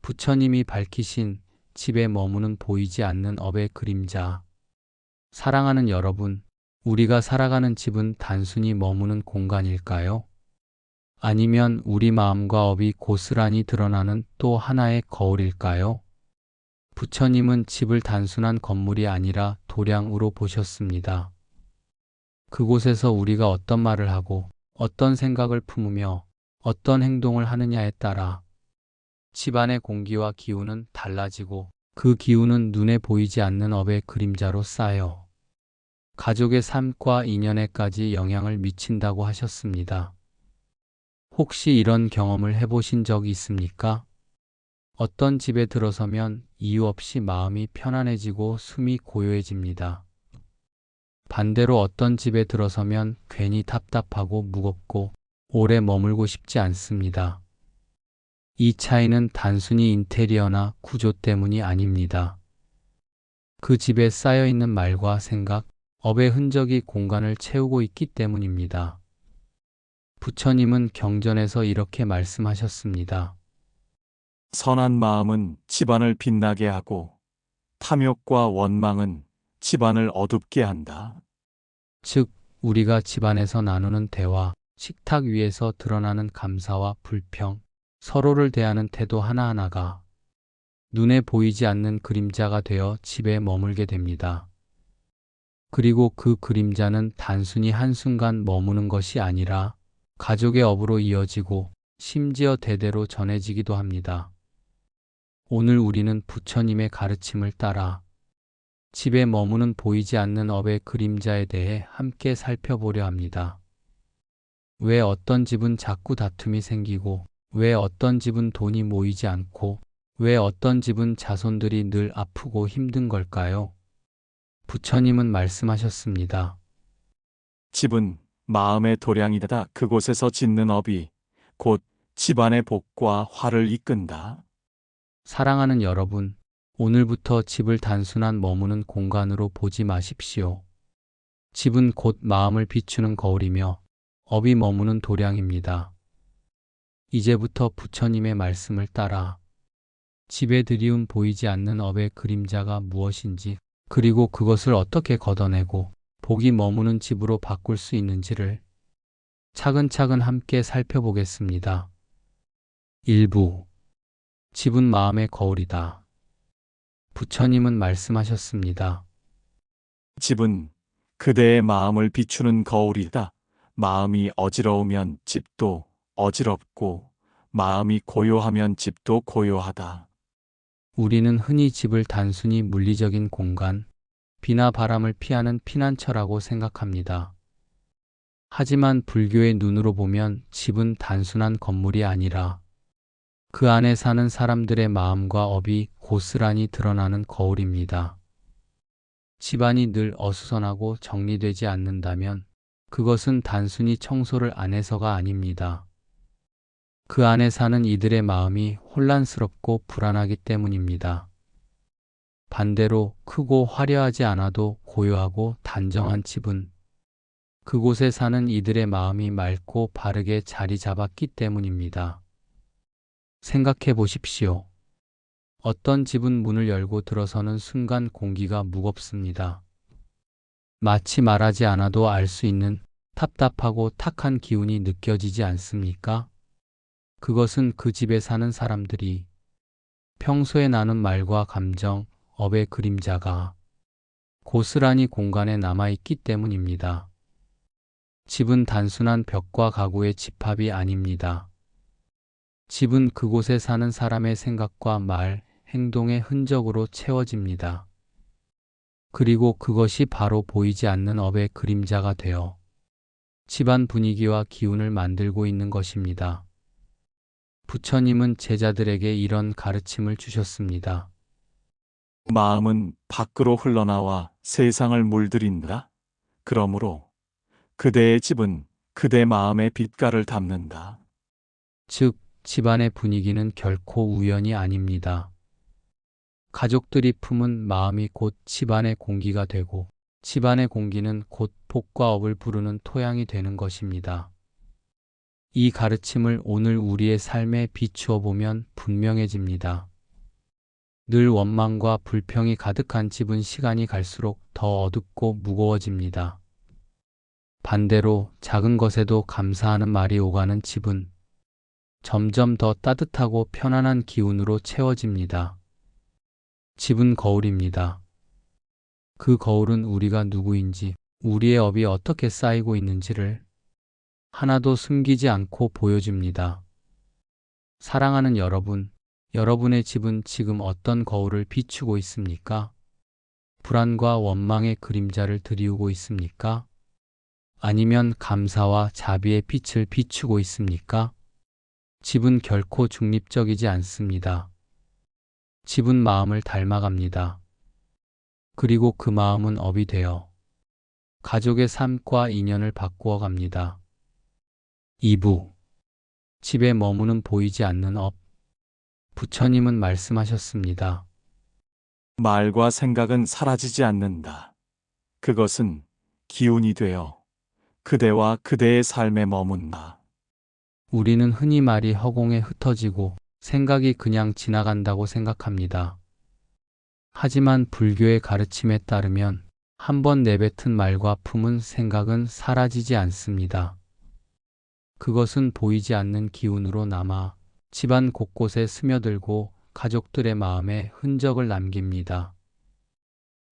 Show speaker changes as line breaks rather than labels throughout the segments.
부처님이 밝히신 집에 머무는 보이지 않는 업의 그림자. 사랑하는 여러분, 우리가 살아가는 집은 단순히 머무는 공간일까요? 아니면 우리 마음과 업이 고스란히 드러나는 또 하나의 거울일까요? 부처님은 집을 단순한 건물이 아니라 도량으로 보셨습니다. 그곳에서 우리가 어떤 말을 하고 어떤 생각을 품으며 어떤 행동을 하느냐에 따라 집안의 공기와 기운은 달라지고 그 기운은 눈에 보이지 않는 업의 그림자로 쌓여 가족의 삶과 인연에까지 영향을 미친다고 하셨습니다. 혹시 이런 경험을 해보신 적이 있습니까? 어떤 집에 들어서면 이유 없이 마음이 편안해지고 숨이 고요해집니다. 반대로 어떤 집에 들어서면 괜히 답답하고 무겁고 오래 머물고 싶지 않습니다. 이 차이는 단순히 인테리어나 구조 때문이 아닙니다. 그 집에 쌓여있는 말과 생각, 업의 흔적이 공간을 채우고 있기 때문입니다. 부처님은 경전에서 이렇게 말씀하셨습니다.
선한 마음은 집안을 빛나게 하고 탐욕과 원망은 집안을 어둡게 한다.
즉, 우리가 집안에서 나누는 대화, 식탁 위에서 드러나는 감사와 불평, 서로를 대하는 태도 하나하나가 눈에 보이지 않는 그림자가 되어 집에 머물게 됩니다. 그리고 그 그림자는 단순히 한순간 머무는 것이 아니라 가족의 업으로 이어지고 심지어 대대로 전해지기도 합니다. 오늘 우리는 부처님의 가르침을 따라 집에 머무는 보이지 않는 업의 그림자에 대해 함께 살펴보려 합니다. 왜 어떤 집은 자꾸 다툼이 생기고, 왜 어떤 집은 돈이 모이지 않고, 왜 어떤 집은 자손들이 늘 아프고 힘든 걸까요? 부처님은 말씀하셨습니다.
집은 마음의 도량이다. 그곳에서 짓는 업이 곧 집안의 복과 화를 이끈다.
사랑하는 여러분, 오늘부터 집을 단순한 머무는 공간으로 보지 마십시오. 집은 곧 마음을 비추는 거울이며 업이 머무는 도량입니다. 이제부터 부처님의 말씀을 따라 집에 드리운 보이지 않는 업의 그림자가 무엇인지, 그리고 그것을 어떻게 걷어내고 복이 머무는 집으로 바꿀 수 있는지를 차근차근 함께 살펴보겠습니다. 1부. 집은 마음의 거울이다. 부처님은 말씀하셨습니다.
집은 그대의 마음을 비추는 거울이다. 마음이 어지러우면 집도 어지럽고 마음이 고요하면 집도 고요하다.
우리는 흔히 집을 단순히 물리적인 공간, 비나 바람을 피하는 피난처라고 생각합니다. 하지만 불교의 눈으로 보면 집은 단순한 건물이 아니라 그 안에 사는 사람들의 마음과 업이 고스란히 드러나는 거울입니다. 집안이 늘 어수선하고 정리되지 않는다면 그것은 단순히 청소를 안 해서가 아닙니다. 그 안에 사는 이들의 마음이 혼란스럽고 불안하기 때문입니다. 반대로 크고 화려하지 않아도 고요하고 단정한 집은 그곳에 사는 이들의 마음이 맑고 바르게 자리 잡았기 때문입니다. 생각해 보십시오. 어떤 집은 문을 열고 들어서는 순간 공기가 무겁습니다. 마치 말하지 않아도 알 수 있는 답답하고 탁한 기운이 느껴지지 않습니까? 그것은 그 집에 사는 사람들이 평소에 나눈 말과 감정, 업의 그림자가 고스란히 공간에 남아있기 때문입니다. 집은 단순한 벽과 가구의 집합이 아닙니다. 집은 그곳에 사는 사람의 생각과 말, 행동의 흔적으로 채워집니다. 그리고 그것이 바로 보이지 않는 업의 그림자가 되어 집안 분위기와 기운을 만들고 있는 것입니다. 부처님은 제자들에게 이런 가르침을 주셨습니다.
마음은 밖으로 흘러나와 세상을 물들인다. 그러므로 그대의 집은 그대 마음의 빛깔을 담는다.
즉, 집안의 분위기는 결코 우연이 아닙니다. 가족들이 품은 마음이 곧 집안의 공기가 되고 집안의 공기는 곧 복과 업을 부르는 토양이 되는 것입니다. 이 가르침을 오늘 우리의 삶에 비추어 보면 분명해집니다. 늘 원망과 불평이 가득한 집은 시간이 갈수록 더 어둡고 무거워집니다. 반대로 작은 것에도 감사하는 말이 오가는 집은 점점 더 따뜻하고 편안한 기운으로 채워집니다. 집은 거울입니다. 그 거울은 우리가 누구인지, 우리의 업이 어떻게 쌓이고 있는지를 하나도 숨기지 않고 보여줍니다. 사랑하는 여러분, 여러분의 집은 지금 어떤 거울을 비추고 있습니까? 불안과 원망의 그림자를 드리우고 있습니까? 아니면 감사와 자비의 빛을 비추고 있습니까? 집은 결코 중립적이지 않습니다. 집은 마음을 닮아갑니다. 그리고 그 마음은 업이 되어 가족의 삶과 인연을 바꾸어 갑니다. 2부. 집에 머무는 보이지 않는 업. 부처님은 말씀하셨습니다.
말과 생각은 사라지지 않는다. 그것은 기운이 되어 그대와 그대의 삶에 머문다.
우리는 흔히 말이 허공에 흩어지고 생각이 그냥 지나간다고 생각합니다. 하지만 불교의 가르침에 따르면 한번 내뱉은 말과 품은 생각은 사라지지 않습니다. 그것은 보이지 않는 기운으로 남아 집안 곳곳에 스며들고 가족들의 마음에 흔적을 남깁니다.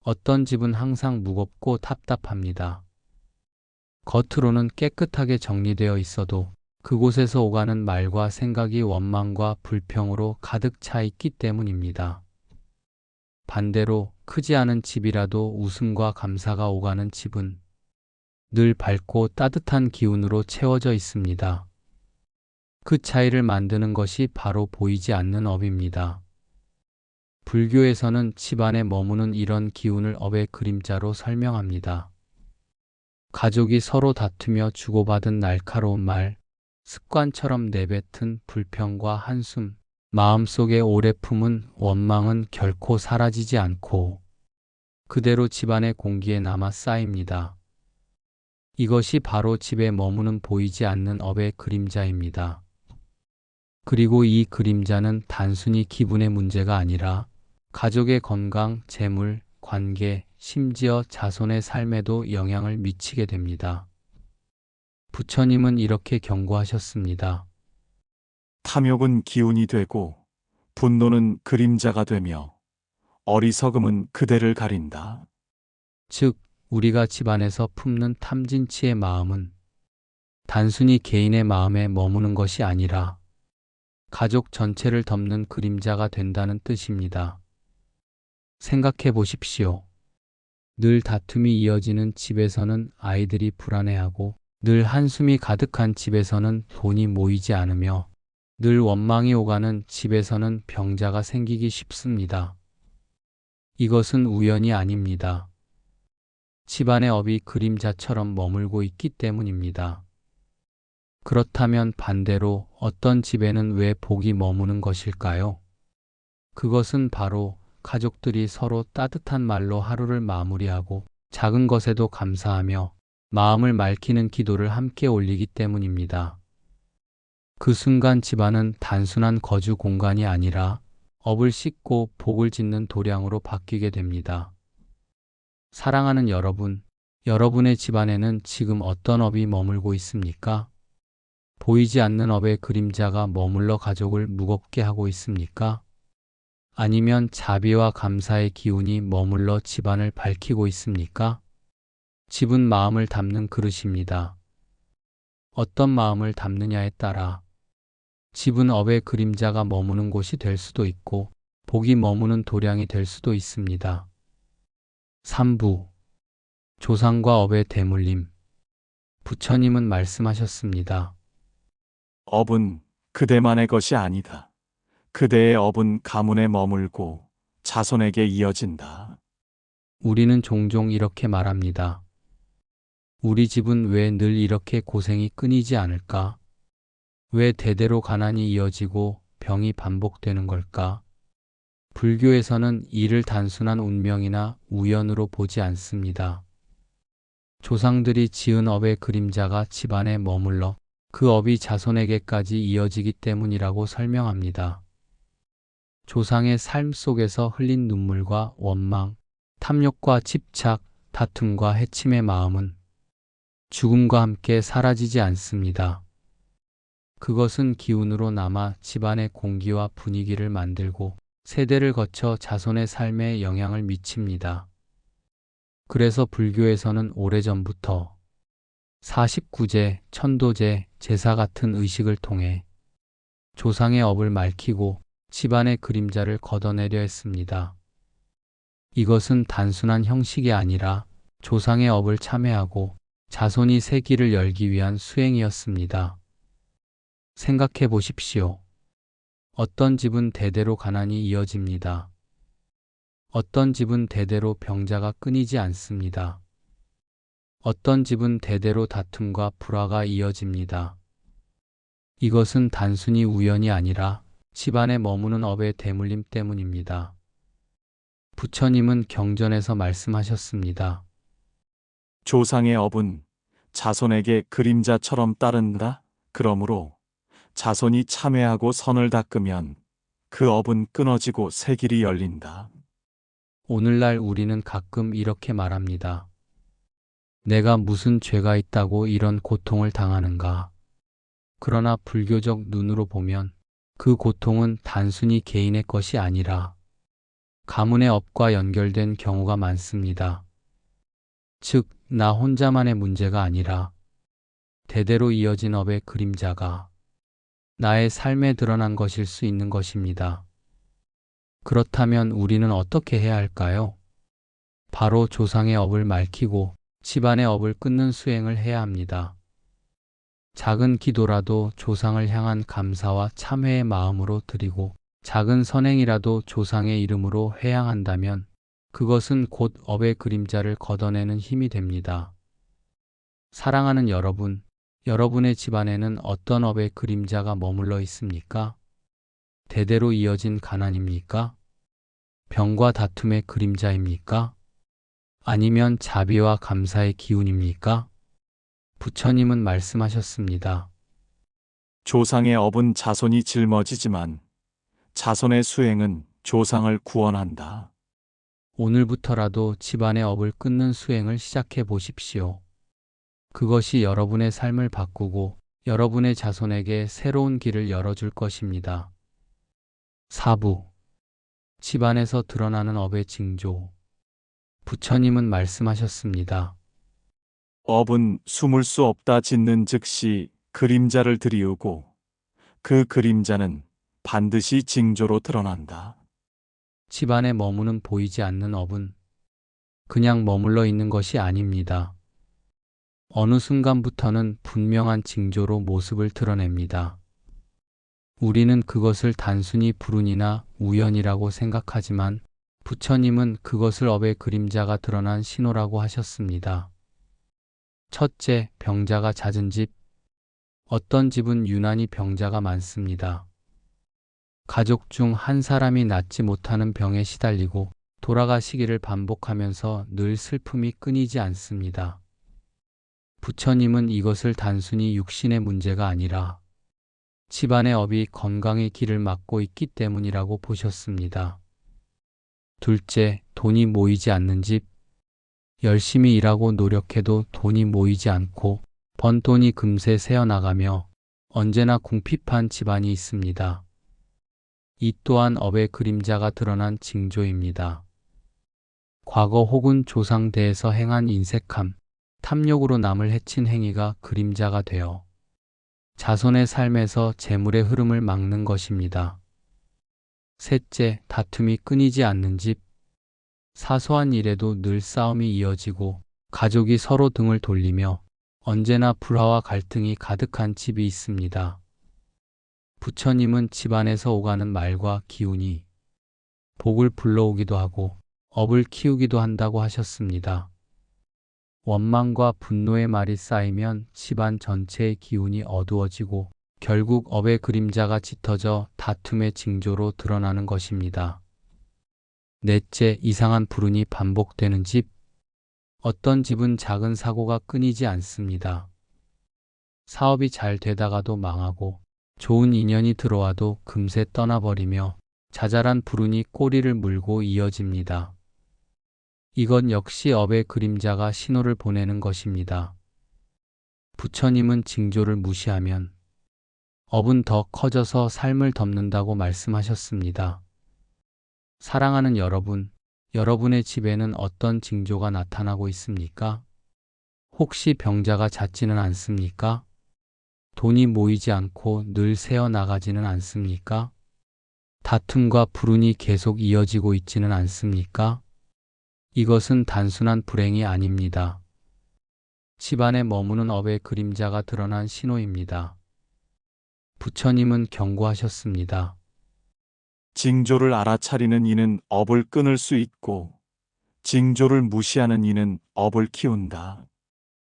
어떤 집은 항상 무겁고 답답합니다. 겉으로는 깨끗하게 정리되어 있어도 그곳에서 오가는 말과 생각이 원망과 불평으로 가득 차 있기 때문입니다. 반대로 크지 않은 집이라도 웃음과 감사가 오가는 집은 늘 밝고 따뜻한 기운으로 채워져 있습니다. 그 차이를 만드는 것이 바로 보이지 않는 업입니다. 불교에서는 집안에 머무는 이런 기운을 업의 그림자로 설명합니다. 가족이 서로 다투며 주고받은 날카로운 말, 습관처럼 내뱉은 불평과 한숨, 마음속에 오래 품은 원망은 결코 사라지지 않고 그대로 집안의 공기에 남아 쌓입니다. 이것이 바로 집에 머무는 보이지 않는 업의 그림자입니다. 그리고 이 그림자는 단순히 기분의 문제가 아니라 가족의 건강, 재물, 관계, 심지어 자손의 삶에도 영향을 미치게 됩니다. 부처님은 이렇게 경고하셨습니다.
탐욕은 기운이 되고 분노는 그림자가 되며 어리석음은 그대를 가린다.
즉, 우리가 집안에서 품는 탐진치의 마음은 단순히 개인의 마음에 머무는 것이 아니라 가족 전체를 덮는 그림자가 된다는 뜻입니다. 생각해 보십시오. 늘 다툼이 이어지는 집에서는 아이들이 불안해하고 늘 한숨이 가득한 집에서는 돈이 모이지 않으며 늘 원망이 오가는 집에서는 병자가 생기기 쉽습니다. 이것은 우연이 아닙니다. 집안의 업이 그림자처럼 머물고 있기 때문입니다. 그렇다면 반대로 어떤 집에는 왜 복이 머무는 것일까요? 그것은 바로 가족들이 서로 따뜻한 말로 하루를 마무리하고 작은 것에도 감사하며 마음을 맑히는 기도를 함께 올리기 때문입니다. 그 순간 집안은 단순한 거주 공간이 아니라 업을 씻고 복을 짓는 도량으로 바뀌게 됩니다. 사랑하는 여러분, 여러분의 집안에는 지금 어떤 업이 머물고 있습니까? 보이지 않는 업의 그림자가 머물러 가족을 무겁게 하고 있습니까? 아니면 자비와 감사의 기운이 머물러 집안을 밝히고 있습니까? 집은 마음을 담는 그릇입니다. 어떤 마음을 담느냐에 따라 집은 업의 그림자가 머무는 곳이 될 수도 있고 복이 머무는 도량이 될 수도 있습니다. 3부. 조상과 업의 대물림. 부처님은 말씀하셨습니다.
업은 그대만의 것이 아니다. 그대의 업은 가문에 머물고 자손에게 이어진다.
우리는 종종 이렇게 말합니다. 우리 집은 왜 늘 이렇게 고생이 끊이지 않을까? 왜 대대로 가난이 이어지고 병이 반복되는 걸까? 불교에서는 이를 단순한 운명이나 우연으로 보지 않습니다. 조상들이 지은 업의 그림자가 집안에 머물러 그 업이 자손에게까지 이어지기 때문이라고 설명합니다. 조상의 삶 속에서 흘린 눈물과 원망, 탐욕과 집착, 다툼과 해침의 마음은 죽음과 함께 사라지지 않습니다. 그것은 기운으로 남아 집안의 공기와 분위기를 만들고 세대를 거쳐 자손의 삶에 영향을 미칩니다. 그래서 불교에서는 오래전부터 49제, 천도제, 제사 같은 의식을 통해 조상의 업을 맑히고 집안의 그림자를 걷어내려 했습니다. 이것은 단순한 형식이 아니라 조상의 업을 참회하고 자손이 새 길을 열기 위한 수행이었습니다. 생각해 보십시오. 어떤 집은 대대로 가난이 이어집니다. 어떤 집은 대대로 병자가 끊이지 않습니다. 어떤 집은 대대로 다툼과 불화가 이어집니다. 이것은 단순히 우연이 아니라 집안에 머무는 업의 대물림 때문입니다. 부처님은 경전에서 말씀하셨습니다.
조상의 업은 자손에게 그림자처럼 따른다. 그러므로 자손이 참회하고 선을 닦으면 그 업은 끊어지고 새 길이 열린다.
오늘날 우리는 가끔 이렇게 말합니다. 내가 무슨 죄가 있다고 이런 고통을 당하는가? 그러나 불교적 눈으로 보면 그 고통은 단순히 개인의 것이 아니라 가문의 업과 연결된 경우가 많습니다. 즉, 나 혼자만의 문제가 아니라 대대로 이어진 업의 그림자가 나의 삶에 드러난 것일 수 있는 것입니다. 그렇다면 우리는 어떻게 해야 할까요? 바로 조상의 업을 맑히고 집안의 업을 끊는 수행을 해야 합니다. 작은 기도라도 조상을 향한 감사와 참회의 마음으로 드리고 작은 선행이라도 조상의 이름으로 회양한다면 그것은 곧 업의 그림자를 걷어내는 힘이 됩니다. 사랑하는 여러분, 여러분의 집안에는 어떤 업의 그림자가 머물러 있습니까? 대대로 이어진 가난입니까? 병과 다툼의 그림자입니까? 아니면 자비와 감사의 기운입니까? 부처님은 말씀하셨습니다.
조상의 업은 자손이 짊어지지만 자손의 수행은 조상을 구원한다.
오늘부터라도 집안의 업을 끊는 수행을 시작해 보십시오. 그것이 여러분의 삶을 바꾸고 여러분의 자손에게 새로운 길을 열어줄 것입니다. 4부. 집안에서 드러나는 업의 징조. 부처님은 말씀하셨습니다.
업은 숨을 수 없다 짓는 즉시 그림자를 들이우고 그 그림자는 반드시 징조로 드러난다.
집안에 머무는 보이지 않는 업은 그냥 머물러 있는 것이 아닙니다. 어느 순간부터는 분명한 징조로 모습을 드러냅니다. 우리는 그것을 단순히 불운이나 우연이라고 생각하지만 부처님은 그것을 업의 그림자가 드러난 신호라고 하셨습니다. 첫째, 병자가 잦은 집. 어떤 집은 유난히 병자가 많습니다. 가족 중 한 사람이 낫지 못하는 병에 시달리고 돌아가시기를 반복하면서 늘 슬픔이 끊이지 않습니다. 부처님은 이것을 단순히 육신의 문제가 아니라 집안의 업이 건강의 길을 막고 있기 때문이라고 보셨습니다. 둘째, 돈이 모이지 않는 집. 열심히 일하고 노력해도 돈이 모이지 않고 번 돈이 금세 새어나가며 언제나 궁핍한 집안이 있습니다. 이 또한 업의 그림자가 드러난 징조입니다. 과거 혹은 조상대에서 행한 인색함, 탐욕으로 남을 해친 행위가 그림자가 되어 자손의 삶에서 재물의 흐름을 막는 것입니다. 셋째, 다툼이 끊이지 않는 집. 사소한 일에도 늘 싸움이 이어지고 가족이 서로 등을 돌리며 언제나 불화와 갈등이 가득한 집이 있습니다. 부처님은 집안에서 오가는 말과 기운이 복을 불러오기도 하고 업을 키우기도 한다고 하셨습니다. 원망과 분노의 말이 쌓이면 집안 전체의 기운이 어두워지고 결국 업의 그림자가 짙어져 다툼의 징조로 드러나는 것입니다. 넷째, 이상한 불운이 반복되는 집. 어떤 집은 작은 사고가 끊이지 않습니다. 사업이 잘 되다가도 망하고 좋은 인연이 들어와도 금세 떠나버리며 자잘한 불운이 꼬리를 물고 이어집니다. 이건 역시 업의 그림자가 신호를 보내는 것입니다. 부처님은 징조를 무시하면 업은 더 커져서 삶을 덮는다고 말씀하셨습니다. 사랑하는 여러분, 여러분의 집에는 어떤 징조가 나타나고 있습니까? 혹시 병자가 잦지는 않습니까? 돈이 모이지 않고 늘 새어 나가지는 않습니까? 다툼과 불운이 계속 이어지고 있지는 않습니까? 이것은 단순한 불행이 아닙니다. 집안에 머무는 업의 그림자가 드러난 신호입니다. 부처님은 경고하셨습니다.
징조를 알아차리는 이는 업을 끊을 수 있고, 징조를 무시하는 이는 업을 키운다.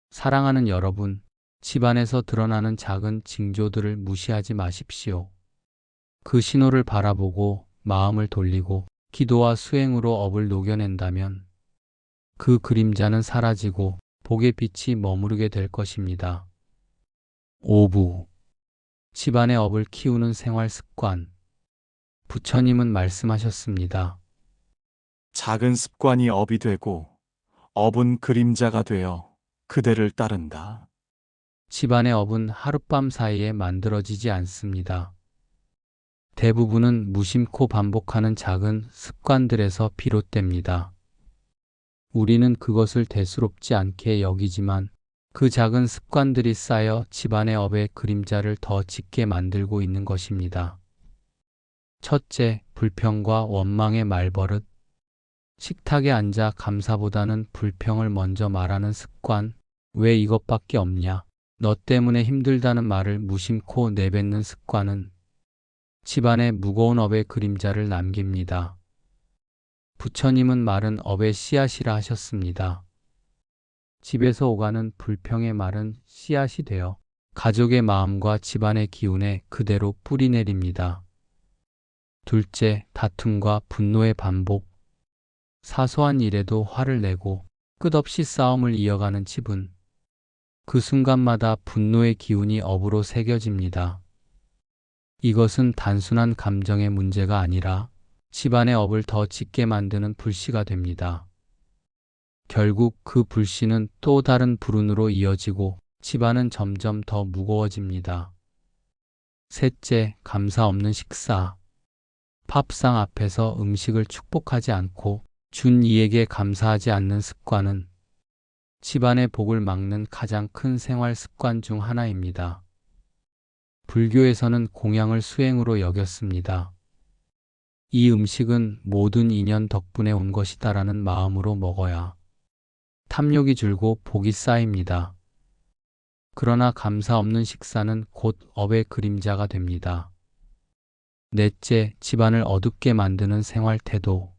사랑하는 여러분, 집안에서 드러나는 작은 징조들을 무시하지 마십시오. 그 신호를 바라보고 마음을 돌리고 기도와 수행으로 업을 녹여낸다면 그 그림자는 사라지고 복의 빛이 머무르게 될 것입니다. 5부. 집안의 업을 키우는 생활 습관. 부처님은 말씀하셨습니다.
작은 습관이 업이 되고, 업은 그림자가 되어 그대를 따른다.
집안의 업은 하룻밤 사이에 만들어지지 않습니다. 대부분은 무심코 반복하는 작은 습관들에서 비롯됩니다. 우리는 그것을 대수롭지 않게 여기지만 그 작은 습관들이 쌓여 집안의 업의 그림자를 더 짙게 만들고 있는 것입니다. 첫째, 불평과 원망의 말버릇. 식탁에 앉아 감사보다는 불평을 먼저 말하는 습관. 왜 이것밖에 없냐? 너 때문에 힘들다는 말을 무심코 내뱉는 습관은 집안에 무거운 업의 그림자를 남깁니다. 부처님은 말은 업의 씨앗이라 하셨습니다. 집에서 오가는 불평의 말은 씨앗이 되어 가족의 마음과 집안의 기운에 그대로 뿌리 내립니다. 둘째, 다툼과 분노의 반복. 사소한 일에도 화를 내고 끝없이 싸움을 이어가는 집은 그 순간마다 분노의 기운이 업으로 새겨집니다. 이것은 단순한 감정의 문제가 아니라 집안의 업을 더 짙게 만드는 불씨가 됩니다. 결국 그 불씨는 또 다른 불운으로 이어지고 집안은 점점 더 무거워집니다. 셋째, 감사 없는 식사. 밥상 앞에서 음식을 축복하지 않고 준 이에게 감사하지 않는 습관은 집안의 복을 막는 가장 큰 생활 습관 중 하나입니다. 불교에서는 공양을 수행으로 여겼습니다. 이 음식은 모든 인연 덕분에 온 것이다라는 마음으로 먹어야 탐욕이 줄고 복이 쌓입니다. 그러나 감사 없는 식사는 곧 업의 그림자가 됩니다. 넷째, 집안을 어둡게 만드는 생활 태도.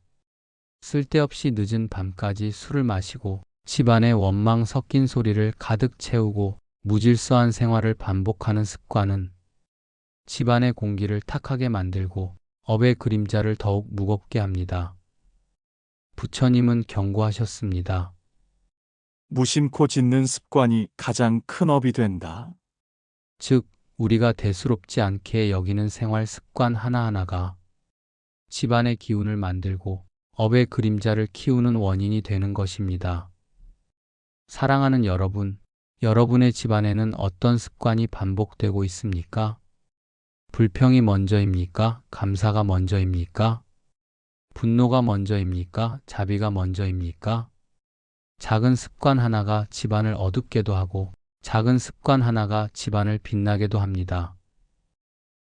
쓸데없이 늦은 밤까지 술을 마시고 집안에 원망 섞인 소리를 가득 채우고 무질서한 생활을 반복하는 습관은 집안의 공기를 탁하게 만들고 업의 그림자를 더욱 무겁게 합니다. 부처님은 경고하셨습니다.
무심코 짓는 습관이 가장 큰 업이 된다.
즉, 우리가 대수롭지 않게 여기는 생활 습관 하나하나가 집안의 기운을 만들고 업의 그림자를 키우는 원인이 되는 것입니다. 사랑하는 여러분, 여러분의 집안에는 어떤 습관이 반복되고 있습니까? 불평이 먼저입니까? 감사가 먼저입니까? 분노가 먼저입니까? 자비가 먼저입니까? 작은 습관 하나가 집안을 어둡게도 하고 작은 습관 하나가 집안을 빛나게도 합니다.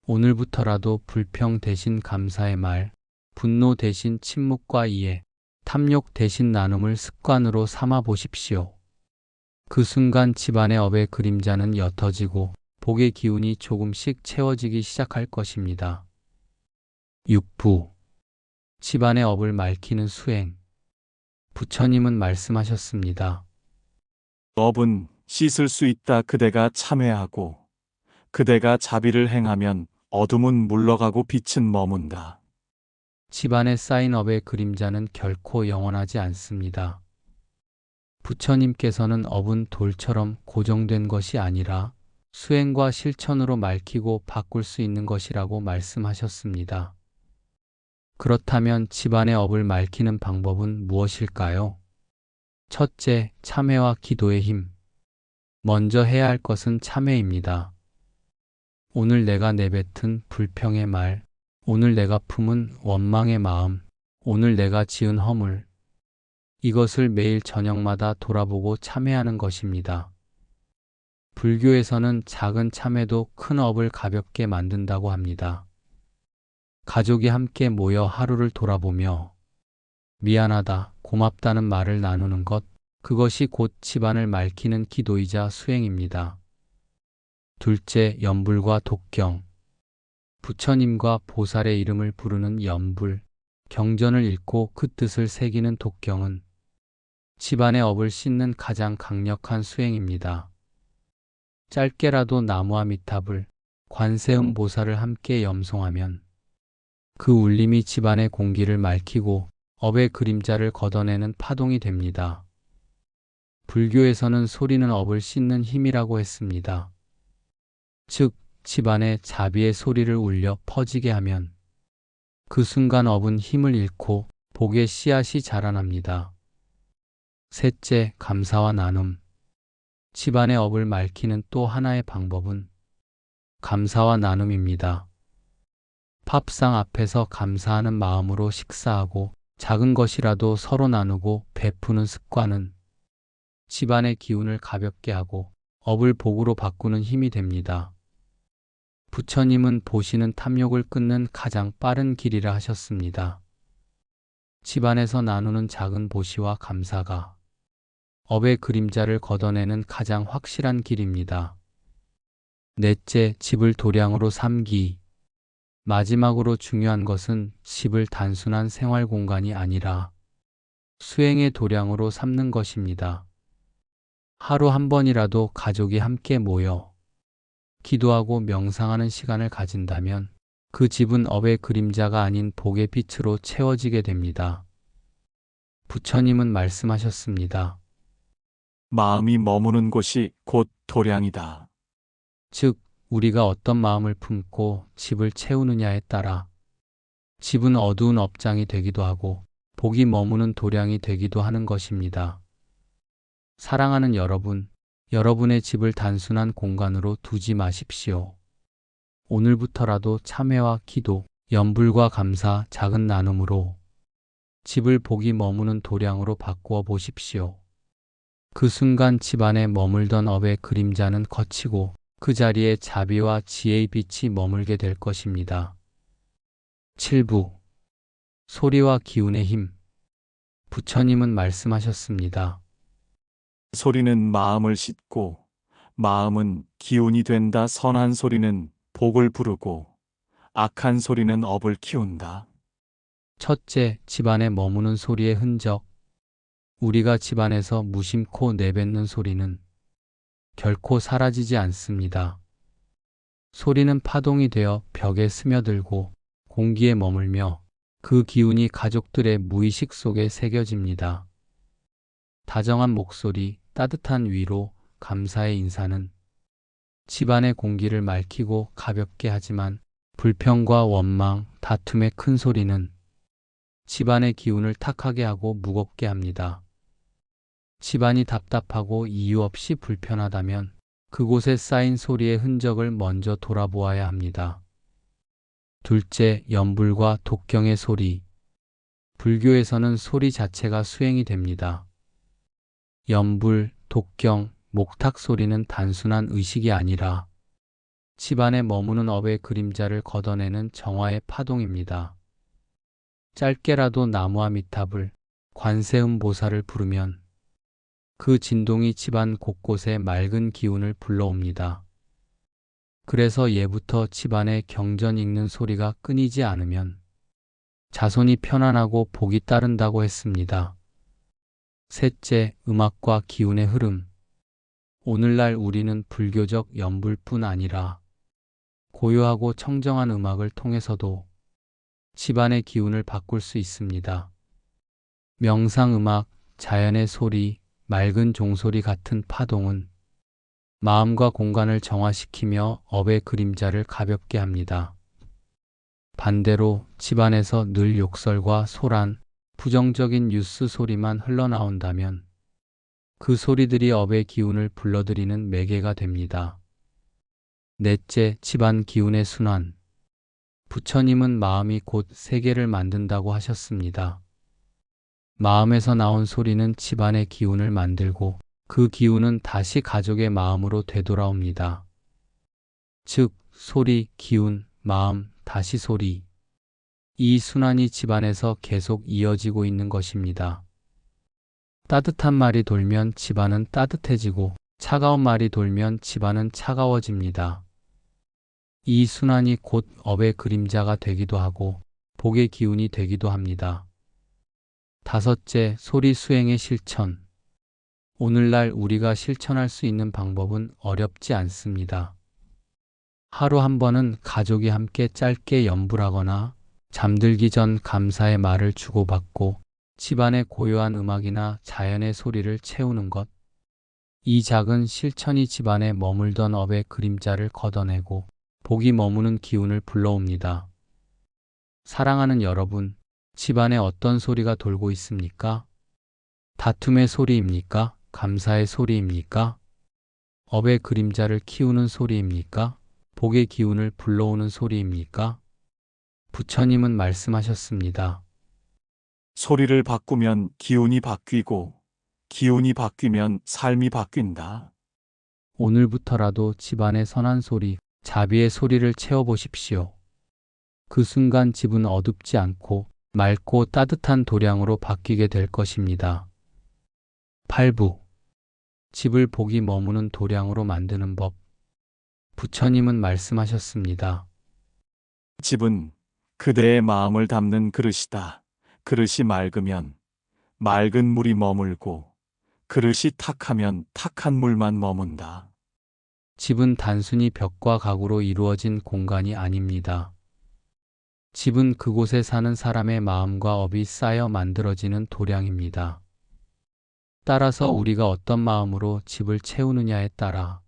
오늘부터라도 불평 대신 감사의 말, 분노 대신 침묵과 이해, 탐욕 대신 나눔을 습관으로 삼아 보십시오. 그 순간 집안의 업의 그림자는 옅어지고 복의 기운이 조금씩 채워지기 시작할 것입니다. 6부. 집안의 업을 맑히는 수행. 부처님은 말씀하셨습니다.
업은 씻을 수 있다 그대가 참회하고, 그대가 자비를 행하면 어둠은 물러가고 빛은 머문다.
집안에 쌓인 업의 그림자는 결코 영원하지 않습니다. 부처님께서는 업은 돌처럼 고정된 것이 아니라 수행과 실천으로 맑히고 바꿀 수 있는 것이라고 말씀하셨습니다. 그렇다면 집안의 업을 맑히는 방법은 무엇일까요? 첫째, 참회와 기도의 힘. 먼저 해야 할 것은 참회입니다. 오늘 내가 내뱉은 불평의 말, 오늘 내가 품은 원망의 마음, 오늘 내가 지은 허물, 이것을 매일 저녁마다 돌아보고 참회하는 것입니다. 불교에서는 작은 참회도 큰 업을 가볍게 만든다고 합니다. 가족이 함께 모여 하루를 돌아보며 미안하다, 고맙다는 말을 나누는 것, 그것이 곧 집안을 맑히는 기도이자 수행입니다. 둘째, 연불과 독경. 부처님과 보살의 이름을 부르는 연불, 경전을 읽고 그 뜻을 새기는 독경은 집안의 업을 씻는 가장 강력한 수행입니다. 짧게라도 나무와 미탑을, 관세음 보살을 함께 염송하면 그 울림이 집안의 공기를 맑히고 업의 그림자를 걷어내는 파동이 됩니다. 불교에서는 소리는 업을 씻는 힘이라고 했습니다. 즉, 집안에 자비의 소리를 울려 퍼지게 하면 그 순간 업은 힘을 잃고 복의 씨앗이 자라납니다. 셋째, 감사와 나눔. 집안의 업을 맑히는 또 하나의 방법은 감사와 나눔입니다. 밥상 앞에서 감사하는 마음으로 식사하고 작은 것이라도 서로 나누고 베푸는 습관은 집안의 기운을 가볍게 하고 업을 복으로 바꾸는 힘이 됩니다. 부처님은 보시는 탐욕을 끊는 가장 빠른 길이라 하셨습니다. 집안에서 나누는 작은 보시와 감사가 업의 그림자를 걷어내는 가장 확실한 길입니다. 넷째, 집을 도량으로 삼기. 마지막으로 중요한 것은 집을 단순한 생활 공간이 아니라 수행의 도량으로 삼는 것입니다. 하루 한 번이라도 가족이 함께 모여 기도하고 명상하는 시간을 가진다면 그 집은 업의 그림자가 아닌 복의 빛으로 채워지게 됩니다. 부처님은 말씀하셨습니다.
마음이 머무는 곳이 곧 도량이다.
즉, 우리가 어떤 마음을 품고 집을 채우느냐에 따라 집은 어두운 업장이 되기도 하고 복이 머무는 도량이 되기도 하는 것입니다. 사랑하는 여러분, 여러분의 집을 단순한 공간으로 두지 마십시오. 오늘부터라도 참회와 기도, 연불과 감사, 작은 나눔으로 집을 복이 머무는 도량으로 바꾸어 보십시오. 그 순간 집안에 머물던 업의 그림자는 걷히고 그 자리에 자비와 지혜의 빛이 머물게 될 것입니다. 7부 소리와 기운의 힘. 부처님은 말씀하셨습니다.
소리는 마음을 씻고 마음은 기운이 된다. 선한 소리는 복을 부르고 악한 소리는 업을 키운다.
첫째, 집안에 머무는 소리의 흔적. 우리가 집안에서 무심코 내뱉는 소리는 결코 사라지지 않습니다. 소리는 파동이 되어 벽에 스며들고 공기에 머물며 그 기운이 가족들의 무의식 속에 새겨집니다. 다정한 목소리, 따뜻한 위로, 감사의 인사는 집안의 공기를 맑히고 가볍게 하지만 불평과 원망, 다툼의 큰 소리는 집안의 기운을 탁하게 하고 무겁게 합니다. 집안이 답답하고 이유 없이 불편하다면 그곳에 쌓인 소리의 흔적을 먼저 돌아보아야 합니다. 둘째, 연불과 독경의 소리. 불교에서는 소리 자체가 수행이 됩니다. 연불, 독경, 목탁 소리는 단순한 의식이 아니라 집안에 머무는 업의 그림자를 걷어내는 정화의 파동입니다. 짧게라도 나무와 미탑을, 관세음 보살을 부르면 그 진동이 집안 곳곳에 맑은 기운을 불러옵니다. 그래서 예부터 집안에 경전 읽는 소리가 끊이지 않으면 자손이 편안하고 복이 따른다고 했습니다. 셋째, 음악과 기운의 흐름. 오늘날 우리는 불교적 연불뿐 아니라 고요하고 청정한 음악을 통해서도 집안의 기운을 바꿀 수 있습니다. 명상음악, 자연의 소리, 맑은 종소리 같은 파동은 마음과 공간을 정화시키며 업의 그림자를 가볍게 합니다. 반대로 집안에서 늘 욕설과 소란, 부정적인 뉴스 소리만 흘러나온다면 그 소리들이 업의 기운을 불러들이는 매개가 됩니다. 넷째, 집안 기운의 순환. 부처님은 마음이 곧 세계를 만든다고 하셨습니다. 마음에서 나온 소리는 집안의 기운을 만들고 그 기운은 다시 가족의 마음으로 되돌아옵니다. 즉, 소리, 기운, 마음, 다시 소리. 이 순환이 집안에서 계속 이어지고 있는 것입니다. 따뜻한 말이 돌면 집안은 따뜻해지고 차가운 말이 돌면 집안은 차가워집니다. 이 순환이 곧 업의 그림자가 되기도 하고 복의 기운이 되기도 합니다. 다섯째, 소리 수행의 실천. 오늘날 우리가 실천할 수 있는 방법은 어렵지 않습니다. 하루 한 번은 가족이 함께 짧게 염불하거나 잠들기 전 감사의 말을 주고받고 집안의 고요한 음악이나 자연의 소리를 채우는 것. 이 작은 실천이 집안에 머물던 업의 그림자를 걷어내고 복이 머무는 기운을 불러옵니다. 사랑하는 여러분, 집안에 어떤 소리가 돌고 있습니까? 다툼의 소리입니까? 감사의 소리입니까? 업의 그림자를 키우는 소리입니까? 복의 기운을 불러오는 소리입니까? 부처님은 말씀하셨습니다.
소리를 바꾸면 기운이 바뀌고 기운이 바뀌면 삶이 바뀐다.
오늘부터라도 집안의 선한 소리, 자비의 소리를 채워보십시오. 그 순간 집은 어둡지 않고 맑고 따뜻한 도량으로 바뀌게 될 것입니다. 8부. 집을 복이 머무는 도량으로 만드는 법. 부처님은 말씀하셨습니다.
집은 그대의 마음을 담는 그릇이다. 그릇이 맑으면 맑은 물이 머물고 그릇이 탁하면 탁한 물만 머문다.
집은 단순히 벽과 가구로 이루어진 공간이 아닙니다. 집은 그곳에 사는 사람의 마음과 업이 쌓여 만들어지는 도량입니다. 따라서 우리가 어떤 마음으로 집을 채우느냐에 따라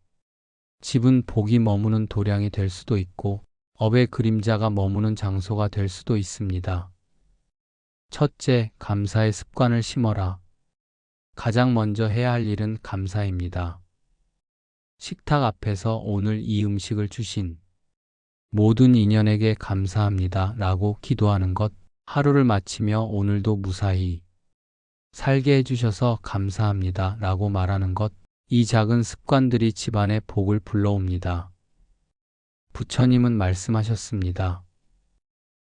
집은 복이 머무는 도량이 될 수도 있고 업의 그림자가 머무는 장소가 될 수도 있습니다. 첫째, 감사의 습관을 심어라. 가장 먼저 해야 할 일은 감사입니다. 식탁 앞에서 오늘 이 음식을 주신 모든 인연에게 감사합니다 라고 기도하는 것, 하루를 마치며 오늘도 무사히 살게 해주셔서 감사합니다 라고 말하는 것, 이 작은 습관들이 집안에 복을 불러옵니다. 부처님은 말씀하셨습니다.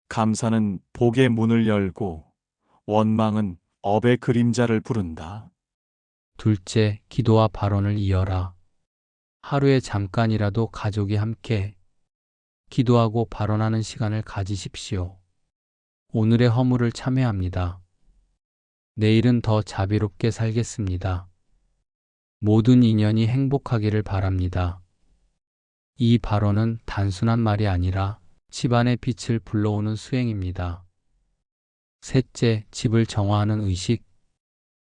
감사는 복의 문을 열고 원망은 업의 그림자를 부른다.
둘째, 기도와 발언을 이어라. 하루에 잠깐이라도 가족이 함께 기도하고 발언하는 시간을 가지십시오. 오늘의 허물을 참회합니다. 내일은 더 자비롭게 살겠습니다. 모든 인연이 행복하기를 바랍니다. 이 발언은 단순한 말이 아니라 집안의 빛을 불러오는 수행입니다. 셋째, 집을 정화하는 의식.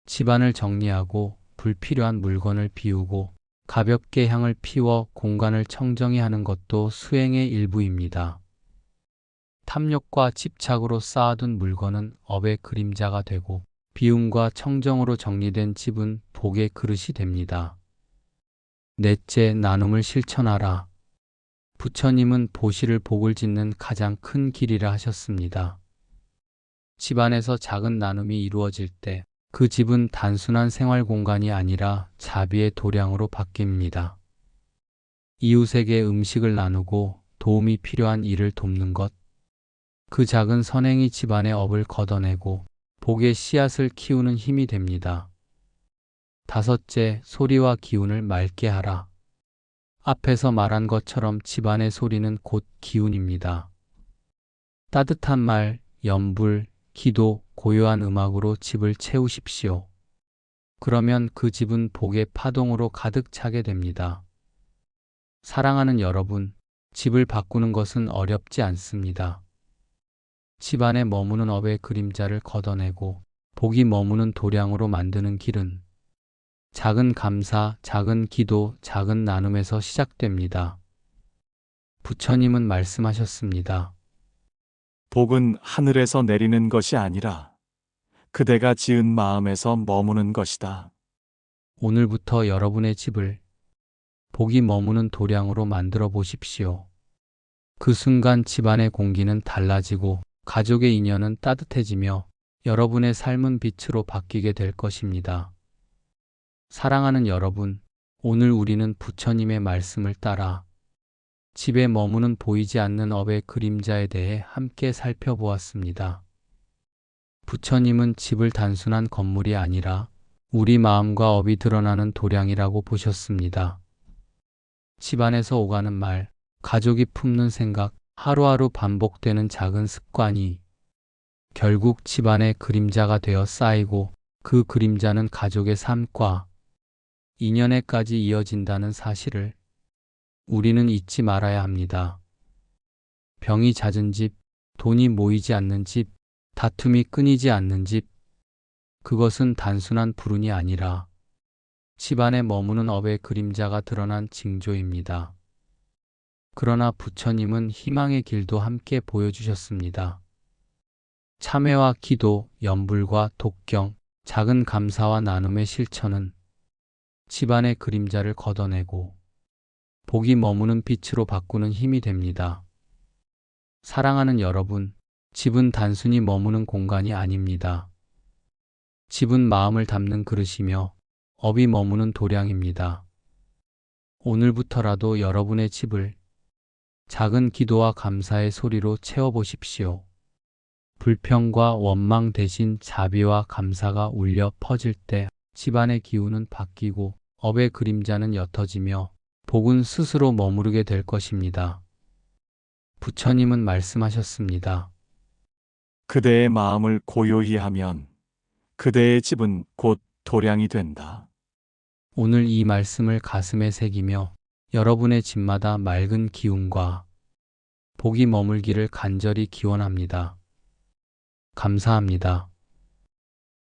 집안을 정리하고 불필요한 물건을 비우고 가볍게 향을 피워 공간을 청정히 하는 것도 수행의 일부입니다. 탐욕과 집착으로 쌓아둔 물건은 업의 그림자가 되고 비움과 청정으로 정리된 집은 복의 그릇이 됩니다. 넷째, 나눔을 실천하라. 부처님은 보시를 복을 짓는 가장 큰 길이라 하셨습니다. 집안에서 작은 나눔이 이루어질 때 그 집은 단순한 생활 공간이 아니라 자비의 도량으로 바뀝니다. 이웃에게 음식을 나누고 도움이 필요한 일을 돕는 것, 그 작은 선행이 집안의 업을 걷어내고 복의 씨앗을 키우는 힘이 됩니다. 다섯째, 소리와 기운을 맑게 하라. 앞에서 말한 것처럼 집안의 소리는 곧 기운입니다. 따뜻한 말, 염불, 기도, 고요한 음악으로 집을 채우십시오. 그러면 그 집은 복의 파동으로 가득 차게 됩니다. 사랑하는 여러분, 집을 바꾸는 것은 어렵지 않습니다. 집안에 머무는 업의 그림자를 걷어내고 복이 머무는 도량으로 만드는 길은 작은 감사, 작은 기도, 작은 나눔에서 시작됩니다. 부처님은 말씀하셨습니다.
복은 하늘에서 내리는 것이 아니라 그대가 지은 마음에서 머무는 것이다.
오늘부터 여러분의 집을 복이 머무는 도량으로 만들어 보십시오. 그 순간 집안의 공기는 달라지고 가족의 인연은 따뜻해지며 여러분의 삶은 빛으로 바뀌게 될 것입니다. 사랑하는 여러분, 오늘 우리는 부처님의 말씀을 따라 집에 머무는 보이지 않는 업의 그림자에 대해 함께 살펴보았습니다. 부처님은 집을 단순한 건물이 아니라 우리 마음과 업이 드러나는 도량이라고 보셨습니다. 집안에서 오가는 말, 가족이 품는 생각, 하루하루 반복되는 작은 습관이 결국 집안의 그림자가 되어 쌓이고 그 그림자는 가족의 삶과 인연에까지 이어진다는 사실을 우리는 잊지 말아야 합니다. 병이 잦은 집, 돈이 모이지 않는 집, 다툼이 끊이지 않는 집, 그것은 단순한 불운이 아니라 집안에 머무는 업의 그림자가 드러난 징조입니다. 그러나 부처님은 희망의 길도 함께 보여주셨습니다. 참회와 기도, 염불과 독경, 작은 감사와 나눔의 실천은 집안의 그림자를 걷어내고 복이 머무는 빛으로 바꾸는 힘이 됩니다. 사랑하는 여러분, 집은 단순히 머무는 공간이 아닙니다. 집은 마음을 담는 그릇이며 업이 머무는 도량입니다. 오늘부터라도 여러분의 집을 작은 기도와 감사의 소리로 채워보십시오. 불평과 원망 대신 자비와 감사가 울려 퍼질 때 집안의 기운은 바뀌고 업의 그림자는 옅어지며 복은 스스로 머무르게 될 것입니다. 부처님은 말씀하셨습니다.
그대의 마음을 고요히 하면 그대의 집은 곧 도량이 된다.
오늘 이 말씀을 가슴에 새기며 여러분의 집마다 맑은 기운과 복이 머물기를 간절히 기원합니다. 감사합니다.